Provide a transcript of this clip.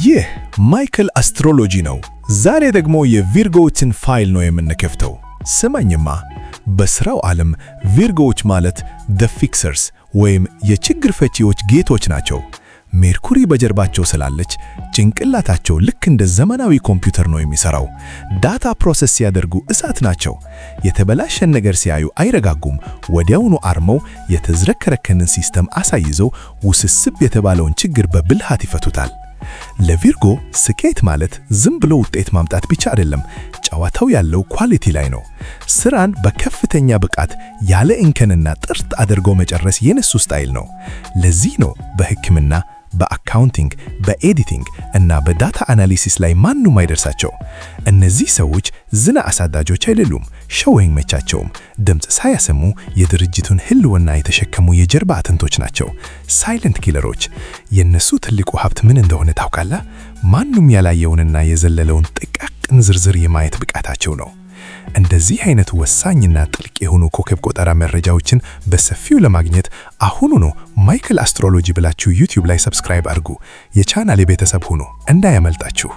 ይህ ማይክል አስትሮሎጂ ነው። ዛሬ ደግሞ የቪርጎዎችን ፋይል ነው የምንከፍተው። ስማኝማ፣ በስራው ዓለም ቪርጎዎች ማለት the fixers ወይም የችግር ፈቺዎች ጌቶች ናቸው። ሜርኩሪ በጀርባቸው ስላለች ጭንቅላታቸው ልክ እንደ ዘመናዊ ኮምፒውተር ነው የሚሰራው። ዳታ ፕሮሰስ ሲያደርጉ እሳት ናቸው። የተበላሸን ነገር ሲያዩ አይረጋጉም። ወዲያውኑ አርመው የተዝረከረከንን ሲስተም አሳይዘው ውስብስብ የተባለውን ችግር በብልሃት ይፈቱታል። ለቪርጎ ስኬት ማለት ዝም ብሎ ውጤት ማምጣት ብቻ አይደለም። ጨዋታው ያለው ኳሊቲ ላይ ነው። ስራን በከፍተኛ ብቃት ያለ እንከንና ጥርት አድርጎ መጨረስ የነሱ ስታይል ነው። ለዚህ ነው በሕክምና፣ በአካውንቲንግ፣ በኤዲቲንግ እና በዳታ አናሊሲስ ላይ ማንም አይደርሳቸው። እነዚህ ሰዎች ዝና አሳዳጆች አይደሉም፣ ሸወኝመቻቸውም። ድምፅ ሳያሰሙ የድርጅቱን ህልውና የተሸከሙ የጀርባ አጥንቶች ናቸው። ሳይለንት ኪለሮች። የነሱ ትልቁ ሀብት ምን እንደሆነ ታውቃለህ? ማንም ያላየውንና የዘለለውን ጥቃቅን ዝርዝር የማየት ብቃታቸው ነው። እንደዚህ አይነት ወሳኝና ጥልቅ የሆኑ ኮከብ ቆጠራ መረጃዎችን በሰፊው ለማግኘት አሁኑኑ ማይክል አስትሮሎጂ ብላችሁ ዩቲዩብ ላይ ሰብስክራይብ አድርጉ። የቻናሌ ቤተሰብ ሁኑ፣ እንዳያመልጣችሁ።